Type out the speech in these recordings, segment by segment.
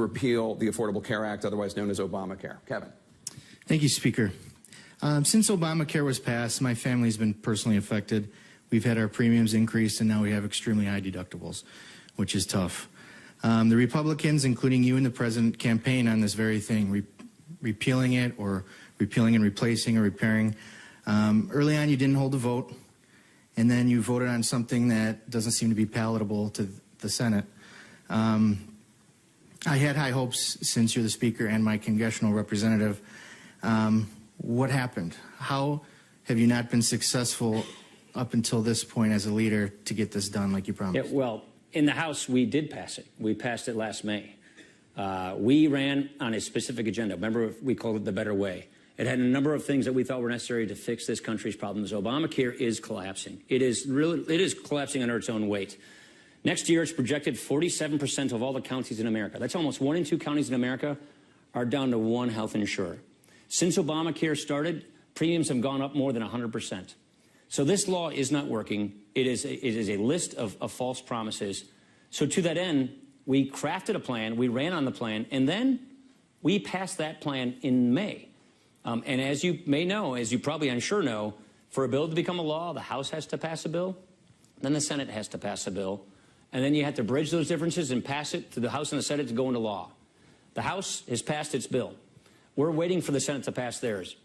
repeal the Affordable Care Act, otherwise known as Obamacare. Kevin. Thank you, Speaker. Since Obamacare was passed, my family's been personally affected. We've had our premiums increased, and now we have extremely high deductibles, which is tough. The Republicans, including you and the President, campaign on this very thing, repealing it or repealing and replacing or repairing. Early on, you didn't hold a vote, and then you voted on something that doesn't seem to be palatable to the Senate. I had high hopes since you're the Speaker and my congressional representative. What happened? How have you not been successful up until this point as a leader to get this done like you promised? Yeah, well, in the House, we did pass it. We passed it last May. We ran on a specific agenda. Remember, we called it the Better Way. It had a number of things that we thought were necessary to fix this country's problems. Obamacare is collapsing. It is collapsing under its own weight. Next year, it's projected 47% of all the counties in America. That's almost 1 in 2 counties in America are down to one health insurer. Since Obamacare started, premiums have gone up more than 100%. So this law is not working. It is a list of false promises. So to that end, we crafted a plan, we ran on the plan, and then we passed that plan in May. And as you may know, as you probably I'm sure know, for a bill to become a law, the House has to pass a bill, then the Senate has to pass a bill, and then you have to bridge those differences and pass it to the House and the Senate to go into law. The House has passed its bill. We're waiting for the Senate to pass theirs.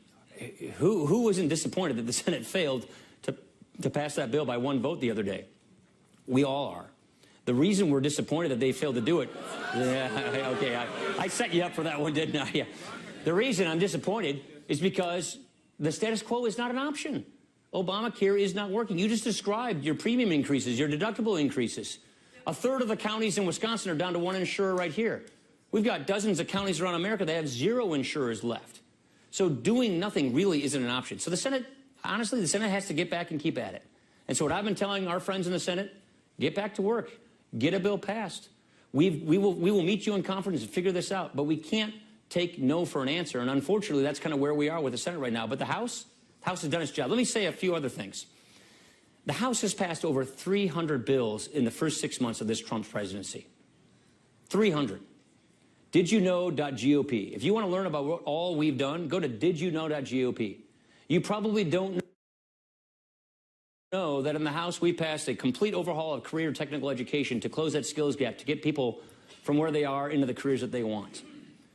Who wasn't disappointed that the Senate failed to pass that bill by 1 vote the other day? We all are. The reason we're disappointed that they failed to do it, yeah, okay, I set you up for that one, didn't I? Yeah. The reason I'm disappointed is because the status quo is not an option. Obamacare is not working. You just described your premium increases, your deductible increases. 1/3 of the counties in Wisconsin are down to one insurer right here. We've got dozens of counties around America that have 0 insurers left. So doing nothing really isn't an option. So the Senate, honestly, the Senate has to get back and keep at it. And so what I've been telling our friends in the Senate, get back to work. Get a bill passed. We will meet you in conference and figure this out. But we can't take no for an answer. And unfortunately, that's kind of where we are with the Senate right now. But the House has done its job. Let me say a few other things. The House has passed over 300 bills in the first 6 months of this Trump presidency. 300. DidYouKnow.gop. If you want to learn about what all we've done, go to DidYouKnow.gop. You probably don't know that in the House we passed a complete overhaul of career technical education to close that skills gap, to get people from where they are into the careers that they want.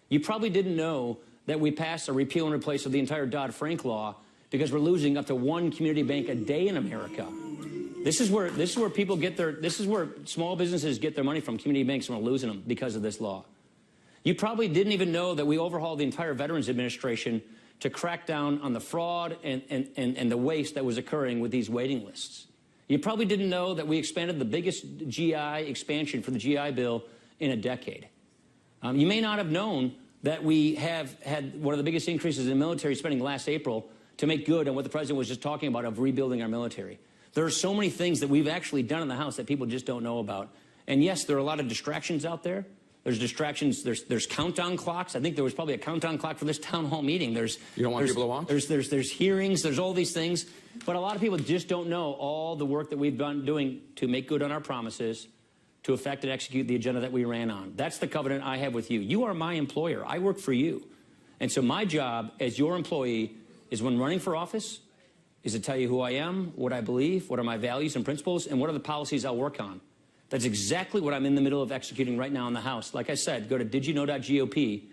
You probably didn't know that we passed a repeal and replace of the entire Dodd-Frank law because we're losing up to 1 community bank a day in America. This is where people get this is where small businesses get their money from, community banks, and we're losing them because of this law. You probably didn't even know that we overhauled the entire Veterans Administration to crack down on the fraud and the waste that was occurring with these waiting lists. You probably didn't know that we expanded the biggest GI expansion for the GI Bill in a decade. You may not have known that we have had one of the biggest increases in military spending last April to make good on what the President was just talking about of rebuilding our military. There are so many things that we've actually done in the House that people just don't know about. And yes, there are a lot of distractions out there. There's distractions. There's countdown clocks. I think there was probably a countdown clock for this town hall meeting. You don't want people to watch? There's hearings. There's all these things. But a lot of people just don't know all the work that we've been doing to make good on our promises, to effect and execute the agenda that we ran on. That's the covenant I have with you. You are my employer. I work for you. And so my job as your employee is, when running for office, is to tell you who I am, what I believe, what are my values and principles, and what are the policies I'll work on. That's exactly what I'm in the middle of executing right now in the House. Like I said, go to DidYouKnow.gop,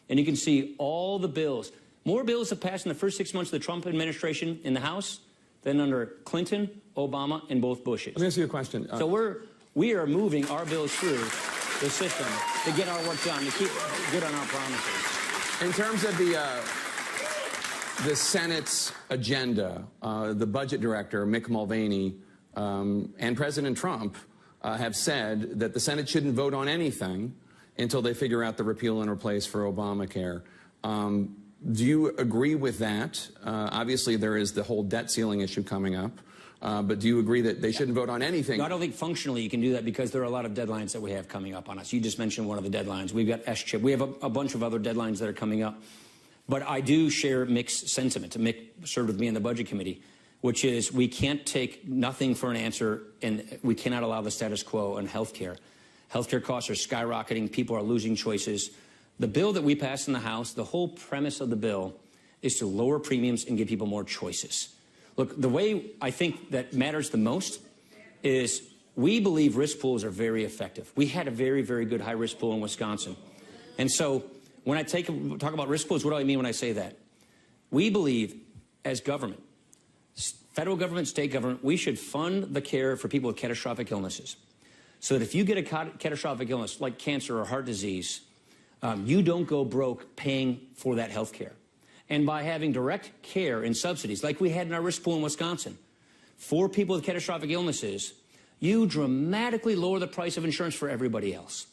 and you can see all the bills. More bills have passed in the first 6 months of the Trump administration in the House than under Clinton, Obama, and both Bushes. Let me ask you a question. So we are moving our bills through the system to get our work done, to keep good on our promises. In terms of the Senate's agenda, the budget director, Mick Mulvaney, and President Trump have said that the Senate shouldn't vote on anything until they figure out the repeal and replace for Obamacare. Do you agree with that? Obviously, there is the whole debt ceiling issue coming up. But do you agree that they shouldn't vote on anything? No, I don't think functionally you can do that because there are a lot of deadlines that we have coming up on us. You just mentioned one of the deadlines. We've got S-chip. We have a bunch of other deadlines that are coming up. But I do share Mick's sentiment. Mick served with me in the Budget Committee, which is we can't take nothing for an answer, and we cannot allow the status quo in health care. Healthcare costs are skyrocketing. People are losing choices. The bill that we passed in the House, the whole premise of the bill is to lower premiums and give people more choices. Look, the way I think that matters the most is we believe risk pools are very effective. We had a very, very good high-risk pool in Wisconsin. And so when I talk about risk pools, what do I mean when I say that? We believe, as government, federal government, state government, we should fund the care for people with catastrophic illnesses. So that if you get a catastrophic illness like cancer or heart disease, you don't go broke paying for that health care. And by having direct care and subsidies, like we had in our risk pool in Wisconsin, for people with catastrophic illnesses, you dramatically lower the price of insurance for everybody else.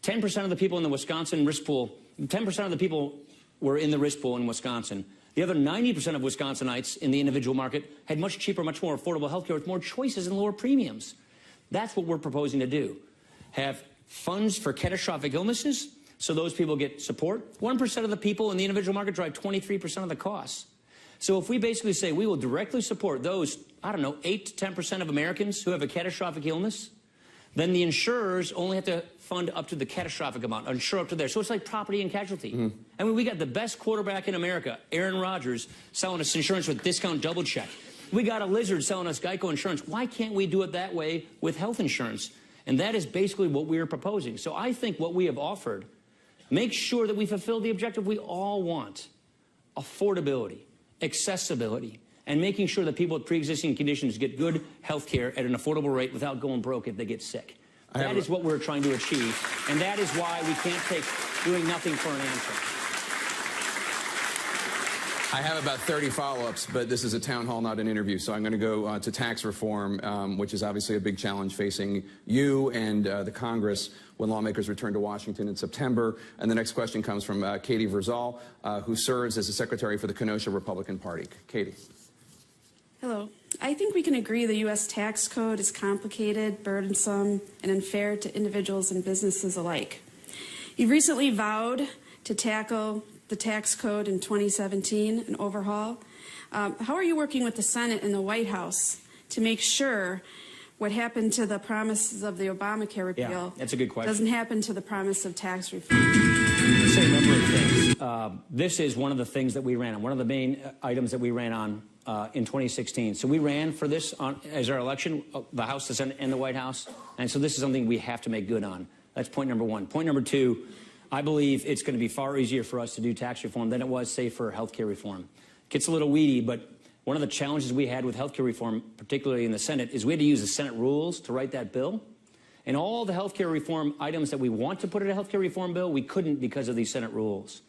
10% of the people in the Wisconsin risk pool, 10% of the people were in the risk pool in Wisconsin. The other 90% of Wisconsinites in the individual market had much cheaper, much more affordable health care with more choices and lower premiums. That's what we're proposing to do. Have funds for catastrophic illnesses so those people get support. 1% of the people in the individual market drive 23% of the costs. So if we basically say we will directly support those, I don't know, 8 to 10% of Americans who have a catastrophic illness, then the insurers only have to fund up to the catastrophic amount, insure up to there. So it's like property and casualty. I mean, we got the best quarterback in America, Aaron Rodgers, selling us insurance with discount double check. We got a lizard selling us Geico insurance. Why can't we do it that way with health insurance? And that is basically what we are proposing. So I think what we have offered makes sure that we fulfill the objective we all want: affordability, accessibility, and making sure that people with pre-existing conditions get good health care at an affordable rate without going broke if they get sick. That is what we're trying to achieve, and that is why we can't take doing nothing for an answer. I have about 30 follow-ups, but this is a town hall, not an interview, so I'm going to go to tax reform, which is obviously a big challenge facing you and the Congress when lawmakers return to Washington in September. And the next question comes from Katie Verzal, who serves as the secretary for the Kenosha Republican Party. Katie. Hello. I think we can agree the U.S. tax code is complicated, burdensome, and unfair to individuals and businesses alike. You've recently vowed to tackle the tax code in 2017, an overhaul. How are you working with the Senate and the White House to make sure what happened to the promises of the Obamacare repeal that's a good question. doesn't happen to the promise of tax reform? I'll say a number of things. This is one of the things that we ran on, one of the main items that we ran on in 2016. So we ran for this as our election, the House, the Senate, and the White House. And so this is something we have to make good on. That's point number one. Point number two, I believe it's going to be far easier for us to do tax reform than it was, say, for health care reform. It gets a little weedy, but one of the challenges we had with health care reform, particularly in the Senate, is we had to use the Senate rules to write that bill. And all the health care reform items that we want to put in a health care reform bill, we couldn't because of these Senate rules.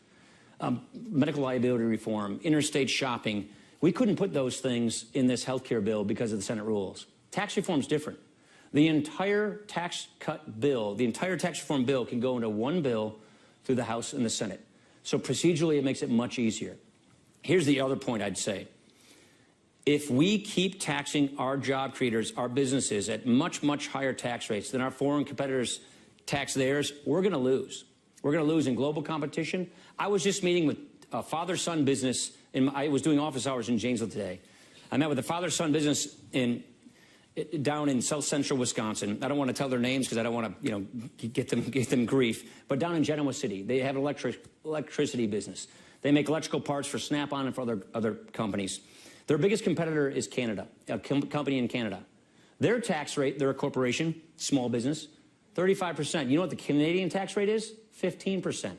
Medical liability reform, interstate shopping, we couldn't put those things in this health care bill because of the Senate rules. Tax reform is different. The entire tax cut bill, the entire tax reform bill can go into one bill through the House and the Senate. So procedurally, it makes it much easier. Here's the other point I'd say. If we keep taxing our job creators, our businesses at much, much higher tax rates than our foreign competitors tax theirs, we're going to lose. We're going to lose in global competition. I was just meeting with a father-son business. I was doing office hours in Janesville today. I met with a father-son business down in South Central Wisconsin. I don't want to tell their names because I don't want to, get them grief. But down in Genoa City, they have an electricity business. They make electrical parts for Snap-on and for other companies. Their biggest competitor is Canada, a company in Canada. Their tax rate, they're a corporation, small business, 35%. You know what the Canadian tax rate is? 15%.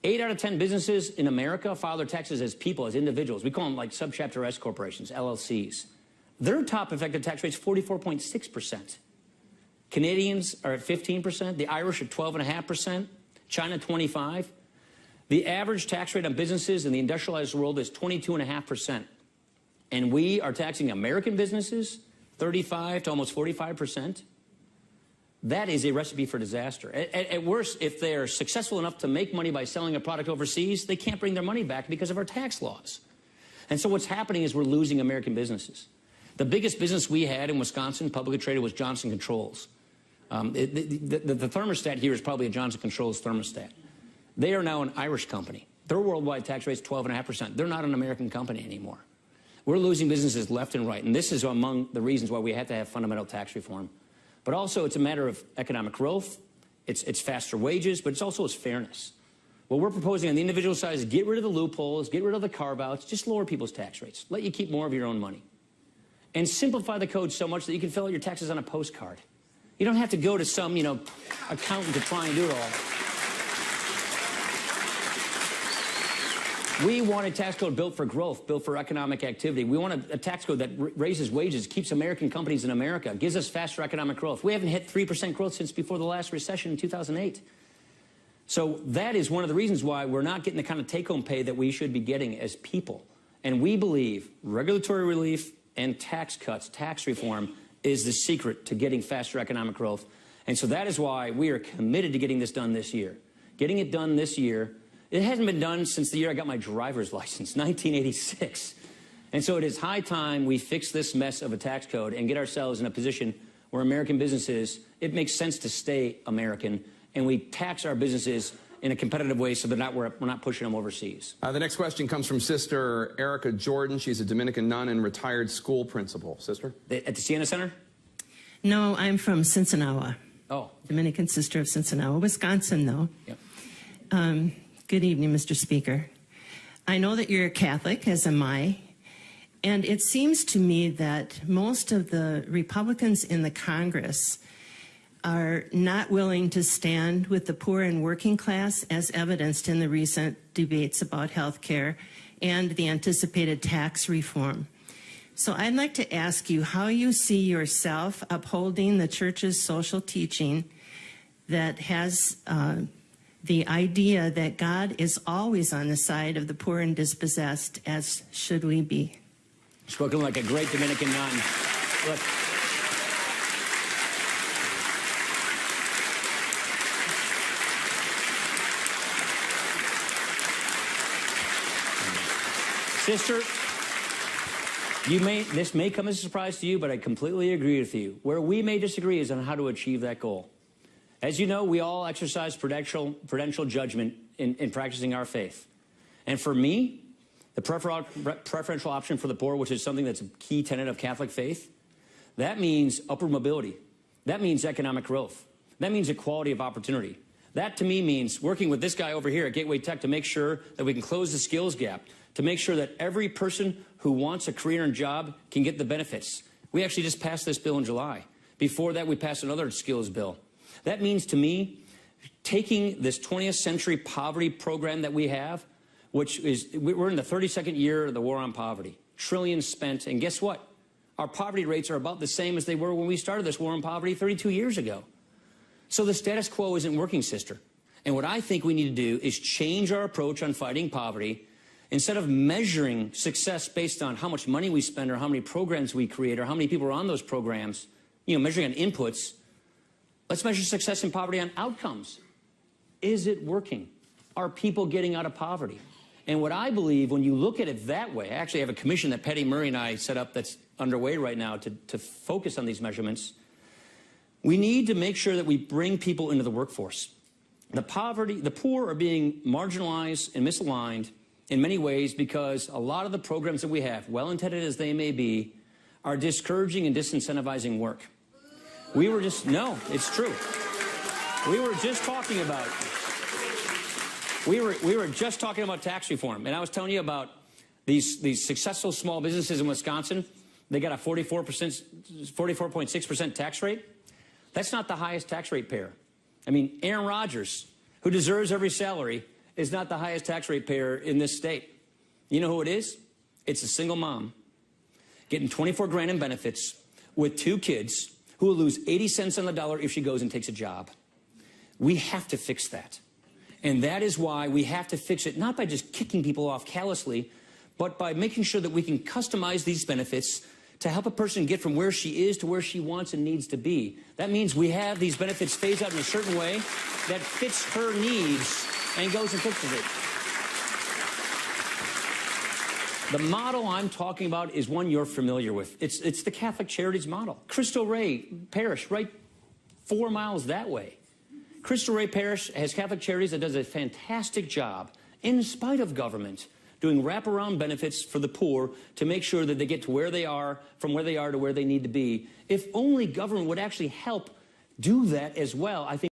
8 out of 10 businesses in America file their taxes as people, as individuals. We call them like subchapter S corporations, LLCs. Their top effective tax rate is 44.6%. Canadians are at 15%. The Irish are 12.5%. China, 25%. The average tax rate on businesses in the industrialized world is 22.5%. And we are taxing American businesses 35 to almost 45%. That is a recipe for disaster. At worst, if they're successful enough to make money by selling a product overseas, they can't bring their money back because of our tax laws. And so what's happening is we're losing American businesses. The biggest business we had in Wisconsin, publicly traded, was Johnson Controls. The thermostat here is probably a Johnson Controls thermostat. They are now an Irish company. Their worldwide tax rate is 12.5%. They're not an American company anymore. We're losing businesses left and right, and this is among the reasons why we have to have fundamental tax reform. But also it's a matter of economic growth, it's faster wages, but it's also its fairness. What we're proposing on the individual side is get rid of the loopholes, get rid of the carve-outs, just lower people's tax rates, let you keep more of your own money. And simplify the code so much that you can fill out your taxes on a postcard. You don't have to go to some, accountant to try and do it all. We want a tax code built for growth, built for economic activity. We want a tax code that raises wages, keeps American companies in America, gives us faster economic growth. We haven't hit 3% growth since before the last recession in 2008. So that is one of the reasons why we're not getting the kind of take-home pay that we should be getting as people. And we believe regulatory relief and tax cuts, tax reform, is the secret to getting faster economic growth. And so that is why we are committed to getting this done this year. Getting it done this year. It hasn't been done since the year I got my driver's license, 1986. And so it is high time we fix this mess of a tax code and get ourselves in a position where American businesses, it makes sense to stay American, and we tax our businesses in a competitive way so that we're not pushing them overseas. The next question comes from Sister Erica Jordan. She's a Dominican nun and retired school principal. Sister? At the Siena Center? No, I'm from Cincinnati. Oh. Dominican Sister of Cincinnati, Wisconsin, though. Yep. Good evening, Mr. Speaker. I know that you're a Catholic, as am I, and it seems to me that most of the Republicans in the Congress are not willing to stand with the poor and working class, as evidenced in the recent debates about health care and the anticipated tax reform. So I'd like to ask you how you see yourself upholding the Church's social teaching that has the idea that God is always on the side of the poor and dispossessed, as should we be. Spoken like a great Dominican nun. Look. Sister, this may come as a surprise to you, but I completely agree with you. Where we may disagree is on how to achieve that goal. As you know, we all exercise prudential judgment in practicing our faith. And for me, the preferential option for the poor, which is something that's a key tenet of Catholic faith, that means upward mobility. That means economic growth. That means equality of opportunity. That, to me, means working with this guy over here at Gateway Tech to make sure that we can close the skills gap, to make sure that every person who wants a career and job can get the benefits. We actually just passed this bill in July. Before that, we passed another skills bill. That means, to me, taking this 20th century poverty program that we have, which is, we're in the 32nd year of the war on poverty, trillions spent, and guess what? Our poverty rates are about the same as they were when we started this war on poverty 32 years ago. So the status quo isn't working, sister. And what I think we need to do is change our approach on fighting poverty. Instead of measuring success based on how much money we spend or how many programs we create or how many people are on those programs, measuring on inputs, let's measure success in poverty on outcomes. Is it working? Are people getting out of poverty? And what I believe, when you look at it that way, I actually have a commission that Patty Murray and I set up that's underway right now to focus on these measurements. We need to make sure that we bring people into the workforce. The poor are being marginalized and misaligned in many ways because a lot of the programs that we have, well-intended as they may be, are discouraging and disincentivizing work. No, it's true. We were just talking about tax reform, and I was telling you about these successful small businesses in Wisconsin. They got a 44.6% tax rate. That's not the highest tax rate payer. I mean, Aaron Rodgers, who deserves every salary, is not the highest tax rate payer in this state. You know who it is? It's a single mom getting 24 grand in benefits with 2 kids who will lose 80 cents on the dollar if she goes and takes a job. We have to fix that. And that is why we have to fix it, not by just kicking people off callously, but by making sure that we can customize these benefits to help a person get from where she is to where she wants and needs to be. That means we have these benefits phased out in a certain way that fits her needs and goes and fixes it. The model I'm talking about is one you're familiar with. It's the Catholic Charities model. Cristo Rey Parish, right 4 miles that way. Cristo Rey Parish has Catholic Charities that does a fantastic job, in spite of government, doing wraparound benefits for the poor to make sure that they get to where they are, from where they are to where they need to be. If only government would actually help do that as well. I think